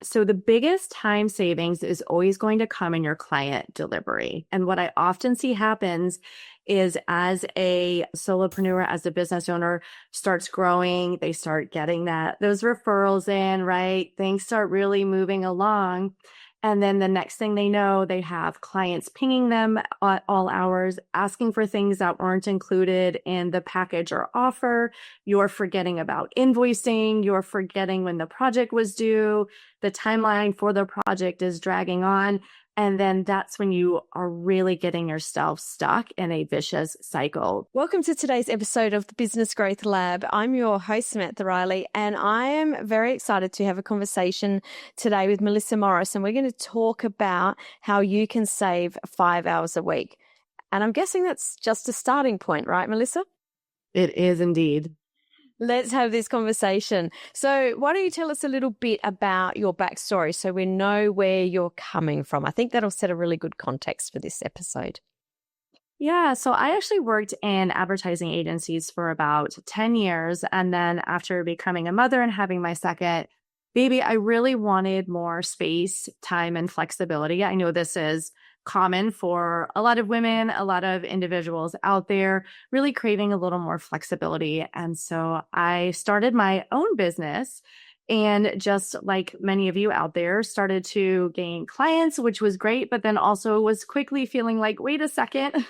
So the biggest time savings is always going to come in your client delivery. And what I often see happens is as a solopreneur, as a business owner starts growing, they start getting those referrals in, right? Things start really moving along. And then the next thing they know, they have clients pinging them at all hours, asking for things that weren't included in the package or offer. You're forgetting about invoicing. You're forgetting when the project was due. The timeline for the project is dragging on. And then that's when you are really getting yourself stuck in a vicious cycle. Welcome to today's episode of the Business Growth Lab. I'm your host, Samantha Riley, and I am very excited to have a conversation today with Melissa Morris, and we're going to talk about how you can save 5 hours a week. And I'm guessing that's just a starting point, right, Melissa? It is indeed. Let's have this conversation. So why don't you tell us a little bit about your backstory so we know where you're coming from? I think that'll set a really good context for this episode. Yeah, so I actually worked in advertising agencies for about 10 years. And then after becoming a mother and having my second baby, I really wanted more space, time, and flexibility. I know this is common for a lot of women, a lot of individuals out there, really craving a little more flexibility. And so I started my own business. And just like many of you out there, started to gain clients, which was great, but then also was quickly feeling like, wait a second,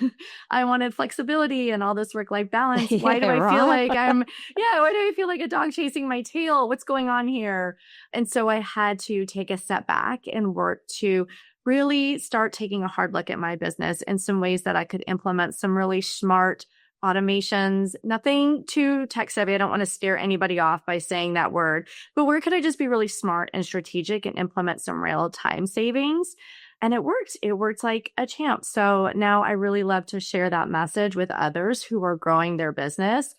I wanted flexibility and all this work-life balance. Why do I feel like why do I feel like a dog chasing my tail? What's going on here? And so I had to take a step back and work to really start taking a hard look at my business in some ways that I could implement some really smart automations, nothing too tech savvy. I don't want to scare anybody off by saying that word, but where could I just be really smart and strategic and implement some real time savings? And it worked. It worked like a champ. So now I really love to share that message with others who are growing their business.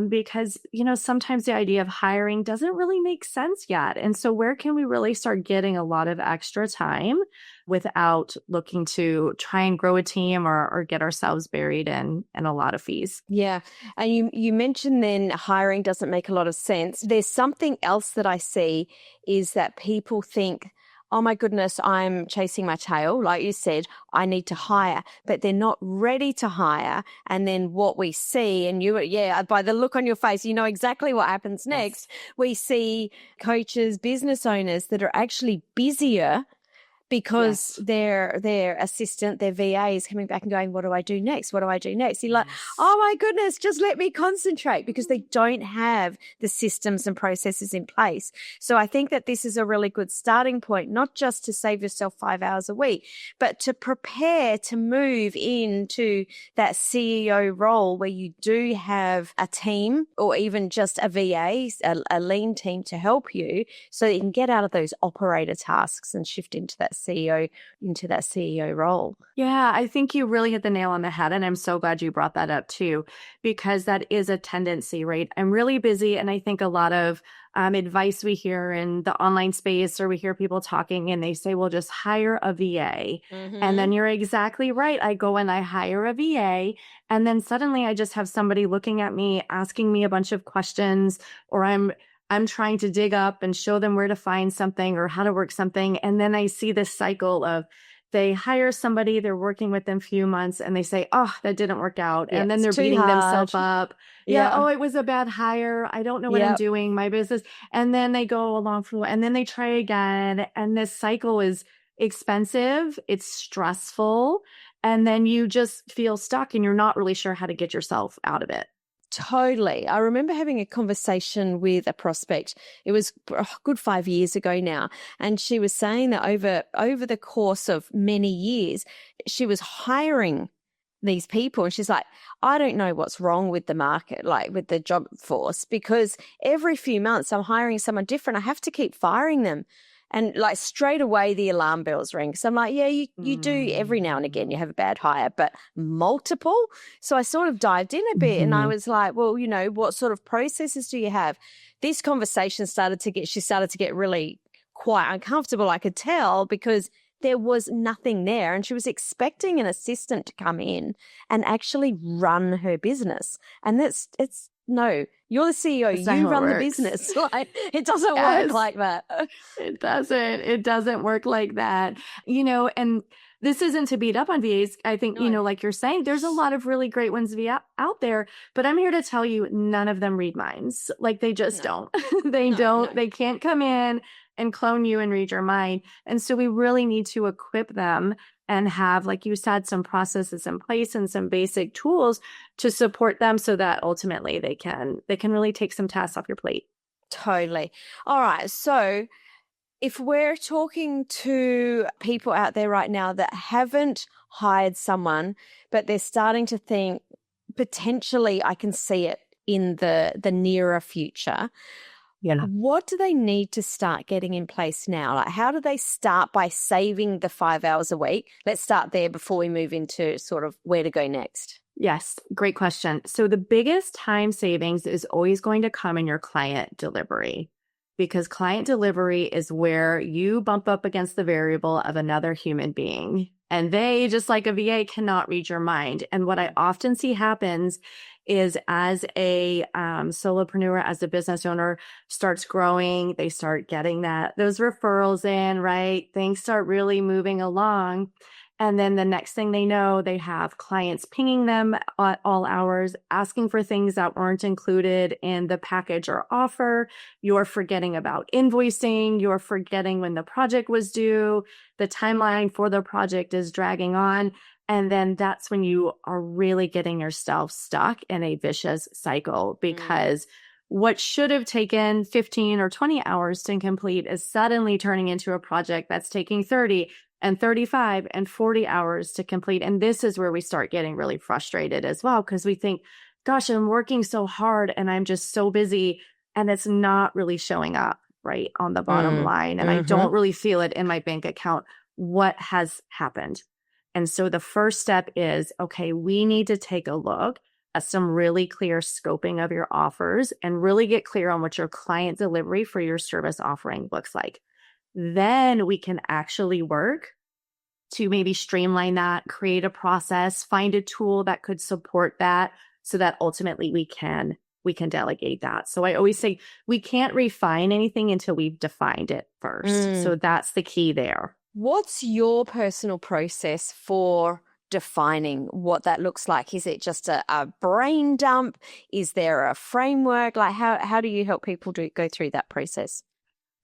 Because, sometimes the idea of hiring doesn't really make sense yet. And so where can we really start getting a lot of extra time without looking to try and grow a team or get ourselves buried in a lot of fees? Yeah. And you mentioned then hiring doesn't make a lot of sense. There's something else that I see is that people think, oh my goodness, I'm chasing my tail. Like you said, I need to hire, but they're not ready to hire. And then what we see, and by the look on your face, you know exactly what happens next. Yes. We see coaches, business owners that are actually busier because their assistant, their VA is coming back and going, what do I do next? What do I do next? You're like, oh my goodness, just let me concentrate, because they don't have the systems and processes in place. So I think that this is a really good starting point, not just to save yourself 5 hours a week, but to prepare to move into that CEO role where you do have a team or even just a VA, a lean team to help you, so that you can get out of those operator tasks and shift into that CEO role. Yeah, I think you really hit the nail on the head. And I'm so glad you brought that up too, because that is a tendency, right? I'm really busy. And I think a lot of advice we hear in the online space, or we hear people talking and they say, well, just hire a VA. Mm-hmm. And then you're exactly right. I go and I hire a VA. And then suddenly I just have somebody looking at me, asking me a bunch of questions, or I'm trying to dig up and show them where to find something or how to work something. And then I see this cycle of they hire somebody, they're working with them a few months, and they say, oh, that didn't work out. Yeah, and then they're beating themselves up. Yeah. Oh, it was a bad hire. I don't know what I'm doing, my business. And then they go along for a while, and then they try again. And this cycle is expensive. It's stressful. And then you just feel stuck and you're not really sure how to get yourself out of it. Totally. I remember having a conversation with a prospect. It was a good 5 years ago now. And she was saying that over the course of many years, she was hiring these people. And she's like, I don't know what's wrong with the market, like with the job force, because every few months I'm hiring someone different. I have to keep firing them. And like straight away, the alarm bells ring. So I'm like, yeah, you do every now and again, you have a bad hire, but multiple. So I sort of dived in a bit and I was like, well, what sort of processes do you have? This conversation she started to get really quite uncomfortable, I could tell, because there was nothing there. And she was expecting an assistant to come in and actually run her business. And You're the CEO. That's not You how it run the works. business. Like, it doesn't Yes. work like that. It doesn't. It doesn't work like that. And this isn't to beat up on VAs. I think, No. like you're saying, there's a lot of really great ones out there, but I'm here to tell you, none of them read minds. Like they just don't. They don't. They can't come in and clone you and read your mind. And so we really need to equip them and have, like you said, some processes in place and some basic tools to support them so that ultimately they can really take some tasks off your plate. Totally. All right. So if we're talking to people out there right now that haven't hired someone, but they're starting to think potentially I can see it in the nearer future, what do they need to start getting in place now? Like, how do they start by saving the 5 hours a week? Let's start there before we move into sort of where to go next. Yes, great question. So the biggest time savings is always going to come in your client delivery, because client delivery is where you bump up against the variable of another human being. And they, just like a VA, cannot read your mind. And what I often see happens is as a solopreneur, as a business owner starts growing, they start getting those referrals in, right? Things start really moving along. And then the next thing they know, they have clients pinging them at all hours, asking for things that weren't included in the package or offer. You're forgetting about invoicing. You're forgetting when the project was due. The timeline for the project is dragging on. And then that's when you are really getting yourself stuck in a vicious cycle, because what should have taken 15 or 20 hours to complete is suddenly turning into a project that's taking 30 and 35 and 40 hours to complete. And this is where we start getting really frustrated as well, because we think, gosh, I'm working so hard and I'm just so busy, and it's not really showing up right on the bottom line. And I don't really feel it in my bank account. What has happened? And so the first step is, okay, we need to take a look at some really clear scoping of your offers and really get clear on what your client delivery for your service offering looks like. Then we can actually work to maybe streamline that, create a process, find a tool that could support that, so that ultimately we can delegate that. So I always say we can't refine anything until we've defined it first. So that's the key there. What's your personal process for defining what that looks like? Is it just a brain dump? Is there a framework? Like how do you help people go through that process?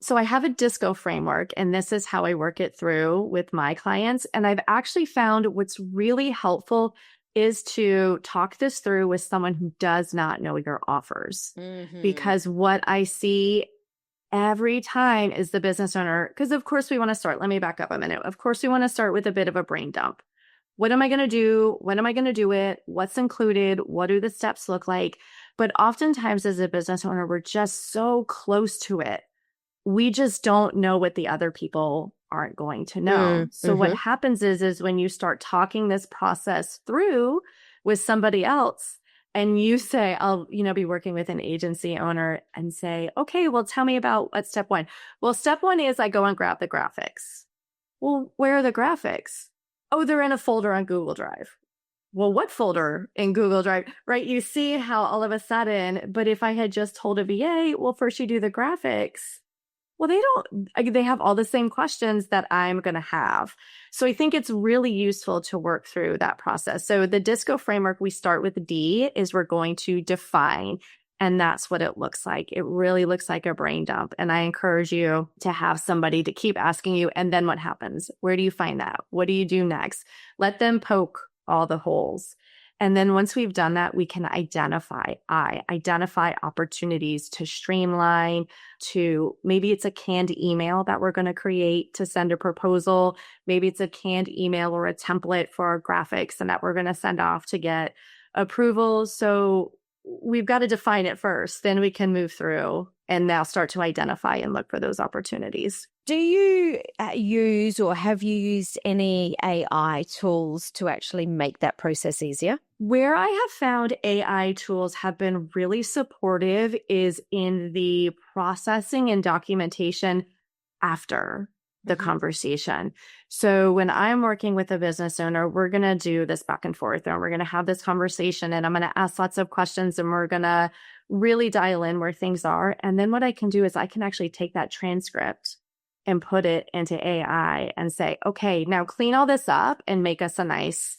So I have a DISCO framework, and this is how I work it through with my clients. And I've actually found what's really helpful is to talk this through with someone who does not know your offers. Because what I see every time is the business owner, because of course we want to start, let me back up a minute. Of course we want to start with a bit of a brain dump. What am I going to do? When am I going to do it? What's included? What do the steps look like? But oftentimes as a business owner, we're just so close to it. We just don't know what the other people aren't going to know. So what happens is when you start talking this process through with somebody else, and you say, I'll, be working with an agency owner and say, okay, well, tell me about what's step one. Well, step one is I go and grab the graphics. Well, where are the graphics? Oh, they're in a folder on Google Drive. Well, what folder in Google Drive, right? You see how all of a sudden, but if I had just told a VA, well, first you do the graphics. Well, they have all the same questions that I'm going to have. So I think it's really useful to work through that process. So the DISCO framework, we start with D, is we're going to define, and that's what it looks like. It really looks like a brain dump. And I encourage you to have somebody to keep asking you, and then what happens? Where do you find that? What do you do next? Let them poke all the holes. And then once we've done that, we can identify opportunities to streamline, to maybe it's a canned email that we're going to create to send a proposal. Maybe it's a canned email or a template for our graphics and that we're going to send off to get approval. So we've got to define it first, then we can move through and now start to identify and look for those opportunities. Do you use or have you used any AI tools to actually make that process easier? Where I have found AI tools have been really supportive is in the processing and documentation after. the conversation. So when I'm working with a business owner, we're going to do this back and forth and we're going to have this conversation and I'm going to ask lots of questions and we're going to really dial in where things are. And then what I can do is I can actually take that transcript and put it into AI and say, okay, now clean all this up and make us a nice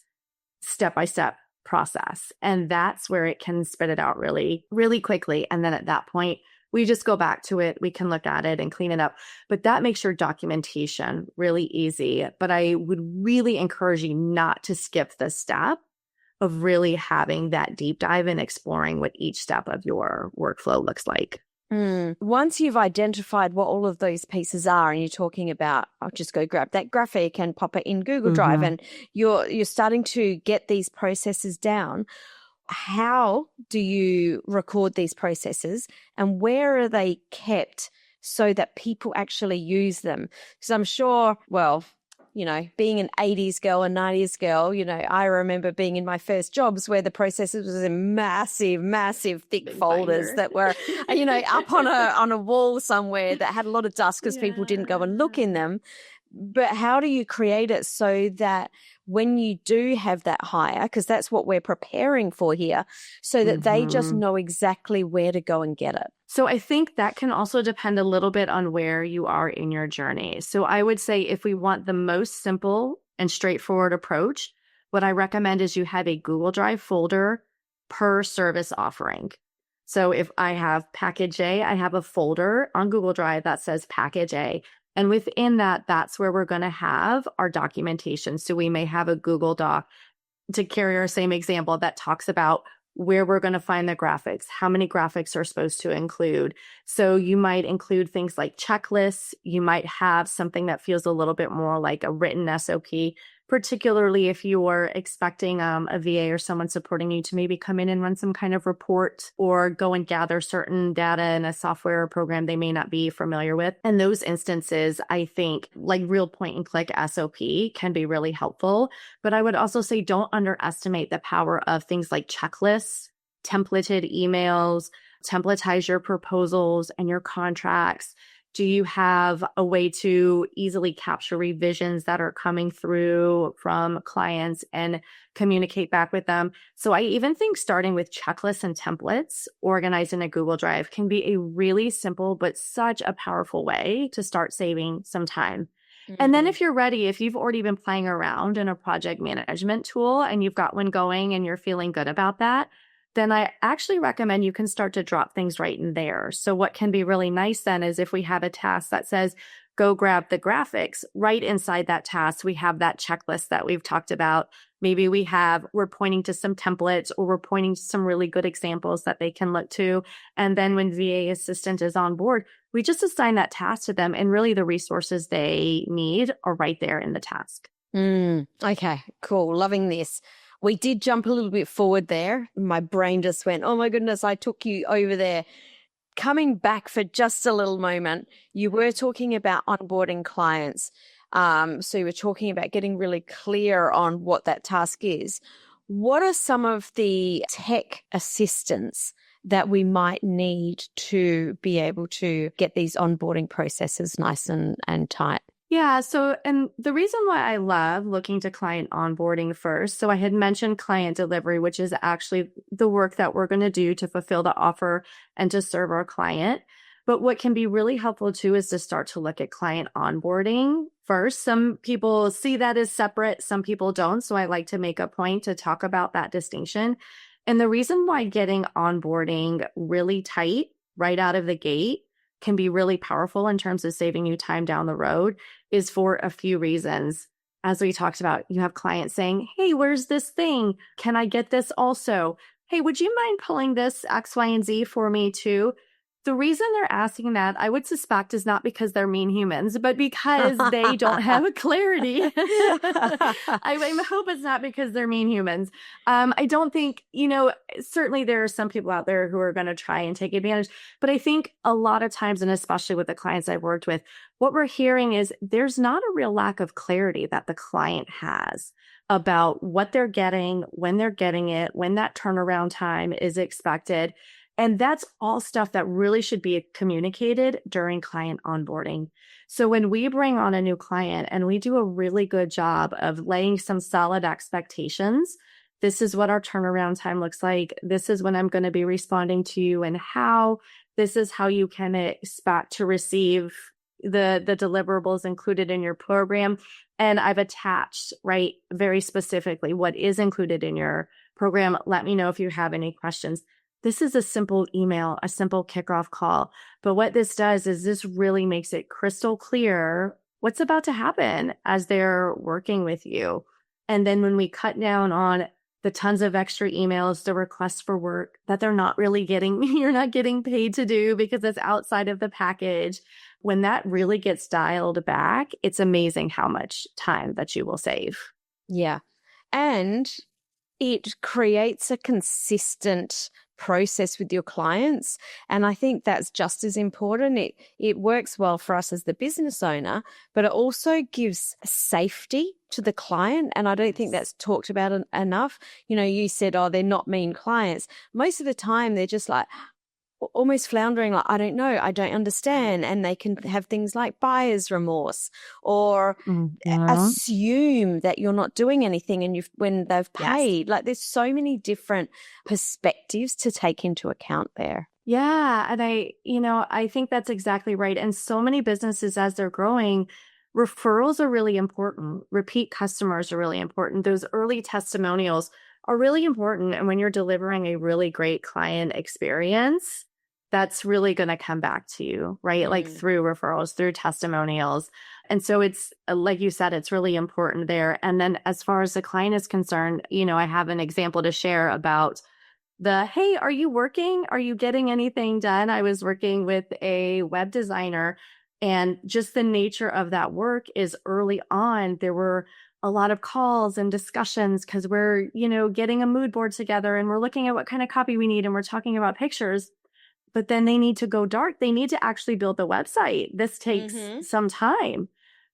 step-by-step process. And that's where it can spit it out really, really quickly. And then at that point, we just go back to it. We can look at it and clean it up. But that makes your documentation really easy. But I would really encourage you not to skip the step of really having that deep dive and exploring what each step of your workflow looks like. Once you've identified what all of those pieces are and you're talking about, I'll just go grab that graphic and pop it in Google Drive and you're starting to get these processes down. How do you record these processes and where are they kept so that people actually use them? Because I'm sure, well, you know, being an 80s girl and 90s girl, you know, I remember being in my first jobs where the processes was in massive, thick folders that were, you know, up on a wall somewhere that had a lot of dust because people didn't go and look in them. But how do you create it so that when you do have that hire, because that's what we're preparing for here, so that they just know exactly where to go and get it? So I think that can also depend a little bit on where you are in your journey. So I would say if we want the most simple and straightforward approach, what I recommend is you have a Google Drive folder per service offering. So if I have package A, I have a folder on Google Drive that says package A. And within that, that's where we're going to have our documentation. So we may have a Google Doc, to carry our same example, that talks about where we're going to find the graphics, how many graphics are supposed to include. So you might include things like checklists. You might have something that feels a little bit more like a written SOP, particularly if you are expecting a VA or someone supporting you to maybe come in and run some kind of report or go and gather certain data in a software or program they may not be familiar with. And those instances, I think, like real point and click SOP can be really helpful. But I would also say don't underestimate the power of things like checklists, templated emails, templatize your proposals and your contracts. Do you have a way to easily capture revisions that are coming through from clients and communicate back with them? So I even think starting with checklists and templates organized in a Google Drive can be a really simple but such a powerful way to start saving some time. And then if you're ready, if you've already been playing around in a project management tool and you've got one going and you're feeling good about that, then I actually recommend you can start to drop things right in there. So what can be really nice then is if we have a task that says, go grab the graphics, right inside that task, we have that checklist that we've talked about. Maybe we're pointing to some templates or we're pointing to some really good examples that they can look to. And then when VA assistant is on board, we just assign that task to them and really the resources they need are right there in the task. Okay, cool. Loving this. We did jump a little bit forward there. My brain just went, oh my goodness, I took you over there. Coming back for just a little moment, you were talking about onboarding clients. So you were talking about getting really clear on what that task is. What are some of the tech assistance that we might need to be able to get these onboarding processes nice and tight? Yeah. So, and the reason why I love looking to client onboarding first, so I had mentioned client delivery, which is actually the work that we're going to do to fulfill the offer and to serve our client. But what can be really helpful too is to start to look at client onboarding first. Some people see that as separate, some people don't. So I like to make a point to talk about that distinction. And the reason why getting onboarding really tight right out of the gate can be really powerful in terms of saving you time down the road is for a few reasons. As we talked about, you have clients saying, hey, where's this thing? Can I get this also? Hey, would you mind pulling this X, Y, and Z for me too? The reason they're asking that, I would suspect, is not because they're mean humans, but because they don't have a clarity. I hope it's not because they're mean humans. I don't think, certainly there are some people out there who are going to try and take advantage. But I think a lot of times, and especially with the clients I've worked with, what we're hearing is there's not a real lack of clarity that the client has about what they're getting, when they're getting it, when that turnaround time is expected. And that's all stuff that really should be communicated during client onboarding. So when we bring on a new client and we do a really good job of laying some solid expectations, this is what our turnaround time looks like. This is when I'm going to be responding to you and how. This is how you can expect to receive the deliverables included in your program. And I've attached, right, very specifically what is included in your program. Let me know if you have any questions. This is a simple email, a simple kickoff call. But what this does is this really makes it crystal clear what's about to happen as they're working with you. And then when we cut down on the tons of extra emails, the requests for work that they're not really getting, you're not getting paid to do because it's outside of the package. When that really gets dialed back, it's amazing how much time that you will save. Yeah. And it creates a consistent process with your clients. And I think that's just as important. It works well for us as the business owner, but it also gives safety to the client. And I don't think that's talked about enough. You know, you said, oh, they're not mean clients. Most of the time, they're just like, almost floundering, like, I don't know, I don't understand. And they can have things like buyer's remorse or assume that you're not doing anything and when they've paid. Like there's so many different perspectives to take into account there. Yeah. And I think that's exactly right. And so many businesses, as they're growing, referrals are really important. Repeat customers are really important. Those early testimonials are really important. And when you're delivering a really great client experience, that's really going to come back to you, right? Like through referrals, through testimonials. And so it's, like you said, it's really important there. And then as far as the client is concerned, I have an example to share about hey, are you working? Are you getting anything done? I was working with a web designer, and just the nature of that work is early on, there were a lot of calls and discussions because we're, getting a mood board together and we're looking at what kind of copy we need and we're talking about pictures. But then they need to go dark. They need to actually build the website. This takes some time.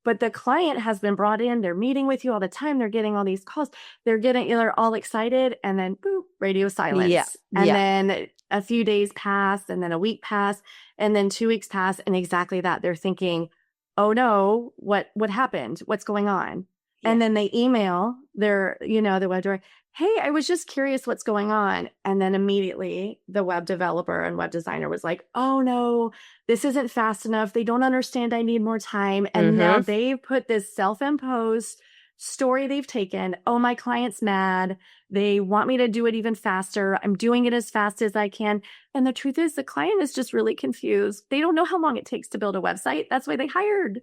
But the client has been brought in. They're meeting with you all the time. They're getting all these calls. They're all excited. And then, boop, radio silence. Yeah. And then a few days pass. And then a week pass. And then 2 weeks pass. And exactly that. They're thinking, oh no, what happened? What's going on? Yeah. And then they email their, the web director, hey, I was just curious what's going on. And then immediately the web developer and web designer was like, oh no, this isn't fast enough. They don't understand. I need more time. And now they've put this self-imposed story they've taken. Oh, my client's mad. They want me to do it even faster. I'm doing it as fast as I can. And the truth is the client is just really confused. They don't know how long it takes to build a website. That's why they hired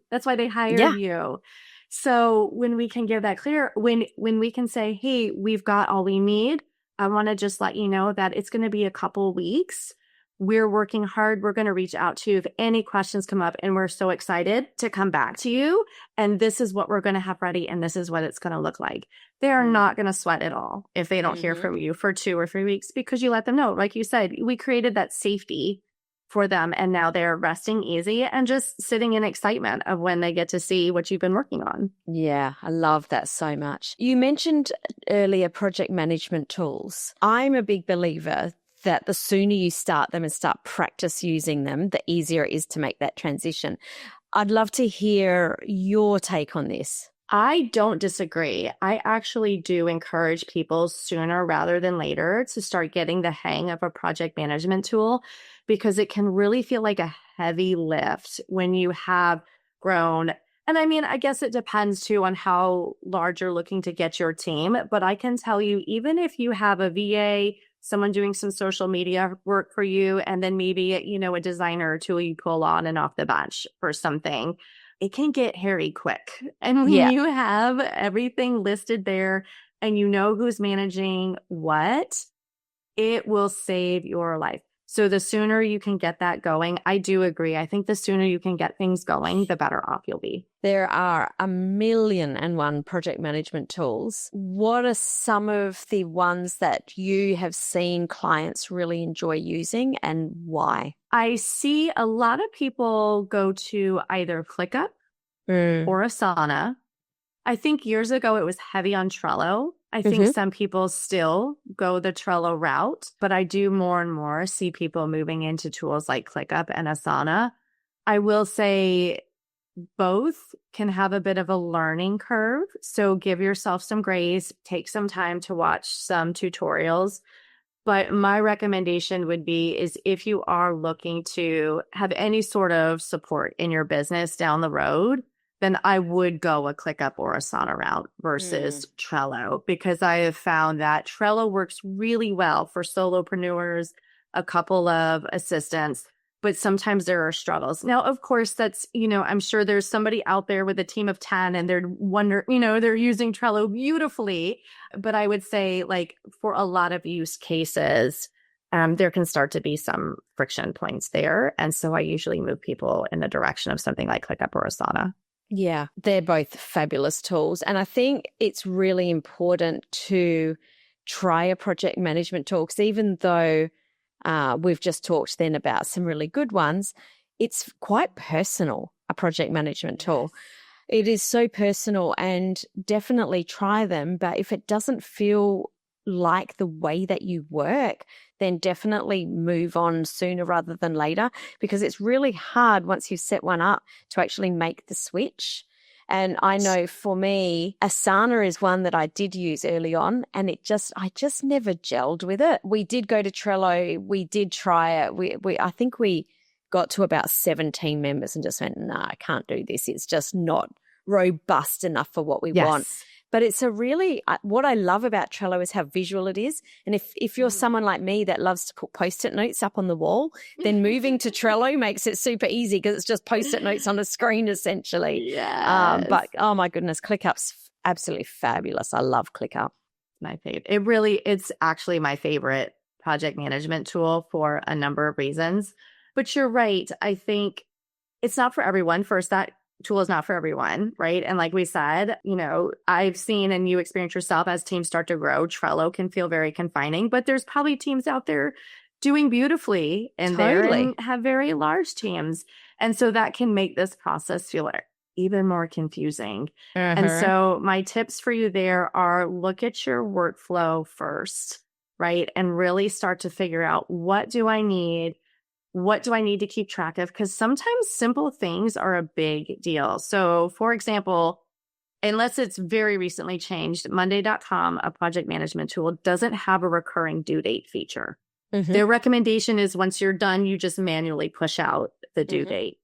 you. So when we can give that clear, when we can say, hey, we've got all we need, I want to just let you know that it's going to be a couple weeks. We're working hard. We're going to reach out to you if any questions come up, and we're so excited to come back to you. And this is what we're going to have ready, and this is what it's going to look like. They are not going to sweat at all if they don't hear from you for 2 or 3 weeks, because you let them know. Like you said, we created that safety for them, and now they're resting easy and just sitting in excitement of when they get to see what you've been working on. Yeah, I love that so much. You mentioned earlier project management tools. I'm a big believer that the sooner you start them and start practice using them, the easier it is to make that transition. I'd love to hear your take on this. I don't disagree. I actually do encourage people sooner rather than later to start getting the hang of a project management tool, because it can really feel like a heavy lift when you have grown. And I mean, I guess it depends too on how large you're looking to get your team. But I can tell you, even if you have a VA, someone doing some social media work for you, and then maybe, a designer or two you pull on and off the bench for something, it can get hairy quick. And when you have everything listed there and you know who's managing what, it will save your life. So the sooner you can get that going, I do agree. I think the sooner you can get things going, the better off you'll be. There are 1,000,001 project management tools. What are some of the ones that you have seen clients really enjoy using, and why? I see a lot of people go to either ClickUp or Asana. I think years ago it was heavy on Trello. I think some people still go the Trello route, but I do more and more see people moving into tools like ClickUp and Asana. I will say both can have a bit of a learning curve. So give yourself some grace, take some time to watch some tutorials. But my recommendation would be is if you are looking to have any sort of support in your business down the road, then I would go a ClickUp or Asana route versus Trello, because I have found that Trello works really well for solopreneurs, a couple of assistants, but sometimes there are struggles. Now, of course, that's, I'm sure there's somebody out there with a team of 10 and they're using Trello beautifully. But I would say, like, for a lot of use cases, there can start to be some friction points there. And so I usually move people in the direction of something like ClickUp or Asana. Yeah, they're both fabulous tools. And I think it's really important to try a project management tool, because even though we've just talked then about some really good ones, it's quite personal, a project management tool. It is so personal, and definitely try them. But if it doesn't feel like the way that you work, then definitely move on sooner rather than later, because it's really hard once you set one up to actually make the switch. And I know for me, Asana is one that I did use early on, and I just never gelled with it. We did go to Trello. We did try it. I think we got to about 17 members and just went, no, I can't do this. It's just not robust enough for what we want. But it's what I love about Trello is how visual it is. And if you're someone like me that loves to put Post-it notes up on the wall, then moving to Trello makes it super easy, because it's just Post-it notes on a screen essentially. Yes. But oh my goodness, ClickUp's absolutely fabulous. I love ClickUp. My favorite. It's actually my favorite project management tool for a number of reasons. But you're right. I think it's not for everyone. First, that tool is not for everyone, right? And like we said, I've seen, and you experience yourself, as teams start to grow, Trello can feel very confining, but there's probably teams out there doing beautifully and have very large teams. And so that can make this process feel even more confusing. And so my tips for you there are, look at your workflow first, right? And really start to figure out, what do I need? What do I need to keep track of? Because sometimes simple things are a big deal. So for example, unless it's very recently changed, Monday.com, a project management tool, doesn't have a recurring due date feature. Their recommendation is once you're done, you just manually push out the due date.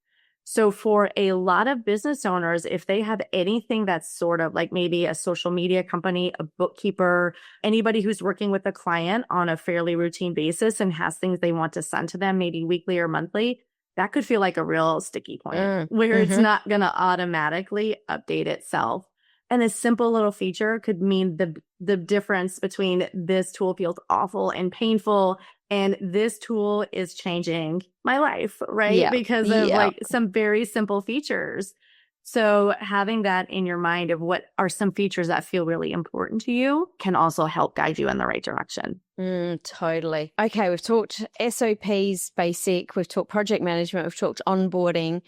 So for a lot of business owners, if they have anything that's sort of like maybe a social media company, a bookkeeper, anybody who's working with a client on a fairly routine basis and has things they want to send to them, maybe weekly or monthly, that could feel like a real sticky point where it's not going to automatically update itself. And a simple little feature could mean the difference between this tool feels awful and painful and this tool is changing my life, right? Yeah. Because of like some very simple features. So having that in your mind of what are some features that feel really important to you can also help guide you in the right direction. Totally. Okay, we've talked SOPs, basic, we've talked project management, we've talked onboarding.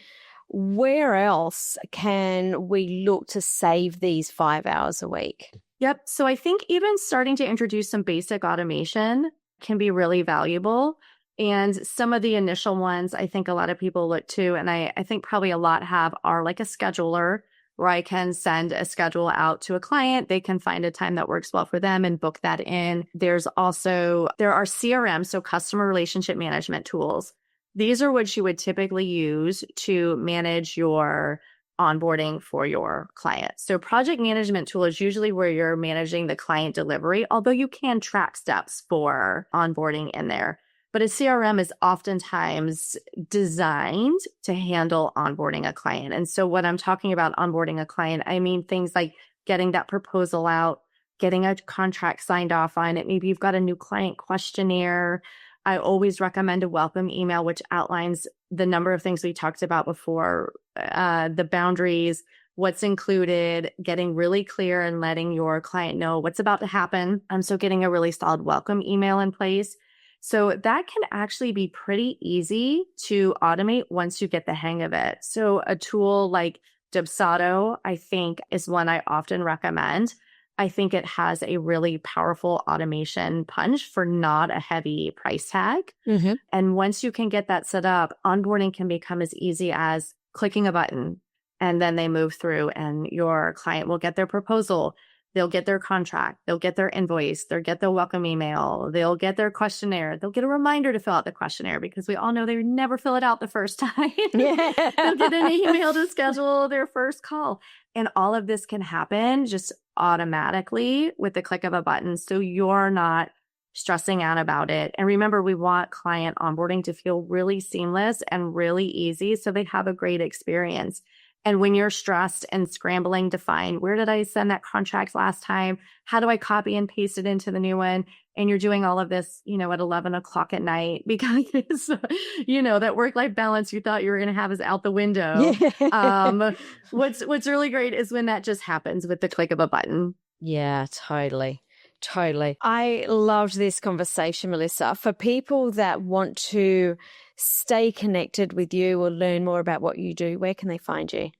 Where else can we look to save these 5 hours a week? Yep. So I think even starting to introduce some basic automation can be really valuable. And some of the initial ones I think a lot of people look to, and I think probably a lot have, are like a scheduler, where I can send a schedule out to a client. They can find a time that works well for them and book that in. There are CRM, so customer relationship management tools. These are what you would typically use to manage your onboarding for your client. So project management tool is usually where you're managing the client delivery, although you can track steps for onboarding in there. But a CRM is oftentimes designed to handle onboarding a client. And so when I'm talking about onboarding a client, I mean things like getting that proposal out, getting a contract signed off on it. Maybe you've got a new client questionnaire. I always recommend a welcome email, which outlines the number of things we talked about before, the boundaries, what's included, getting really clear and letting your client know what's about to happen. So getting a really solid welcome email in place. So that can actually be pretty easy to automate once you get the hang of it. So a tool like Dubsado, I think, is one I often recommend. I think it has a really powerful automation punch for not a heavy price tag. Mm-hmm. And once you can get that set up, onboarding can become as easy as clicking a button, and then they move through and your client will get their proposal. They'll get their contract. They'll get their invoice. They'll get their welcome email. They'll get their questionnaire. They'll get a reminder to fill out the questionnaire because we all know they never fill it out the first time. Yeah. They'll get an email to schedule their first call. And all of this can happen just automatically with the click of a button. So you're not stressing out about it. And remember, we want client onboarding to feel really seamless and really easy so they have a great experience. And when you're stressed and scrambling to find, where did I send that contract last time? How do I copy and paste it into the new one? And you're doing all of this, at 11 o'clock at night because, that work-life balance you thought you were going to have is out the window. Yeah. What's really great is when that just happens with the click of a button. Yeah, totally. Totally. I loved this conversation, Melissa. For people that want to stay connected with you or learn more about what you do, where can they find you?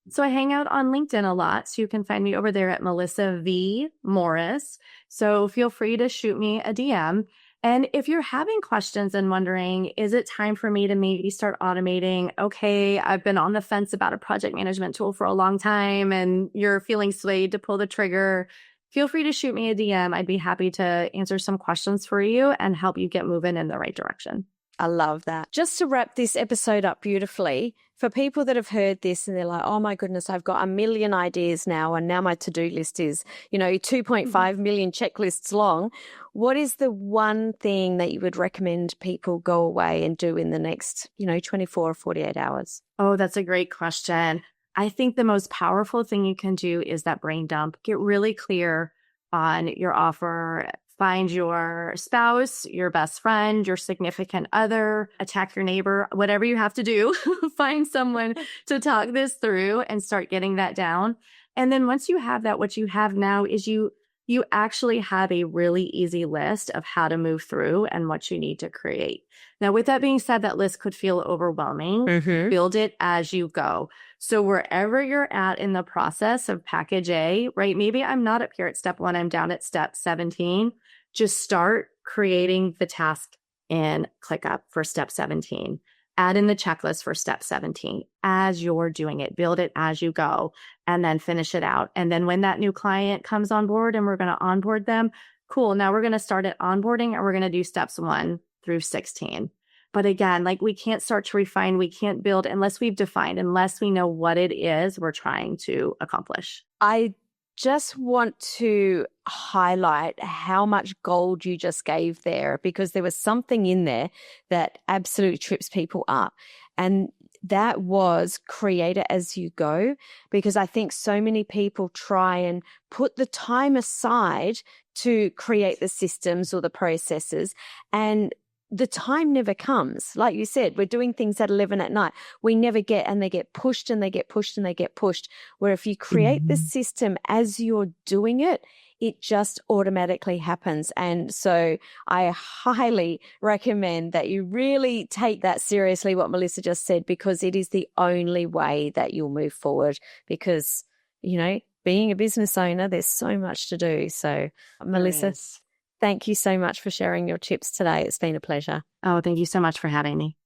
So I hang out on LinkedIn a lot. So you can find me over there at Melissa V. Morris. So feel free to shoot me a DM. And if you're having questions and wondering, is it time for me to maybe start automating? Okay, I've been on the fence about a project management tool for a long time and you're feeling swayed to pull the trigger. Feel free to shoot me a DM. I'd be happy to answer some questions for you and help you get moving in the right direction. I love that. Just to wrap this episode up beautifully, for people that have heard this and they're like, oh my goodness, I've got a million ideas now and now my to-do list is, 2.5 million checklists long. What is the one thing that you would recommend people go away and do in the next, 24 or 48 hours? Oh, that's a great question. I think the most powerful thing you can do is that brain dump. Get really clear on your offer. Find your spouse, your best friend, your significant other, attack your neighbor, whatever you have to do. Find someone to talk this through and start getting that down. And then once you have that, what you have now is you actually have a really easy list of how to move through and what you need to create. Now, with that being said, that list could feel overwhelming. Mm-hmm. Build it as you go. So wherever you're at in the process of package A, right? Maybe I'm not up here at step 1, I'm down at step 17. Just start creating the task in ClickUp for step 17. Add in the checklist for step 17 as you're doing it. Build it as you go and then finish it out. And then when that new client comes on board and we're going to onboard them, cool. Now we're going to start at onboarding and we're going to do steps 1 through 16. But again, we can't start to refine. We can't build unless we've defined, unless we know what it is we're trying to accomplish. I just want to highlight how much gold you just gave there, because there was something in there that absolutely trips people up. And that was create it as you go, because I think so many people try and put the time aside to create the systems or the processes, and the time never comes. Like you said, we're doing things at 11 at night. We never get, and they get pushed and they get pushed and they get pushed. Where if you create the system as you're doing it, it just automatically happens. And so I highly recommend that you really take that seriously, what Melissa just said, because it is the only way that you'll move forward. Because, being a business owner, there's so much to do. So Melissa, thank you so much for sharing your tips today. It's been a pleasure. Oh, thank you so much for having me.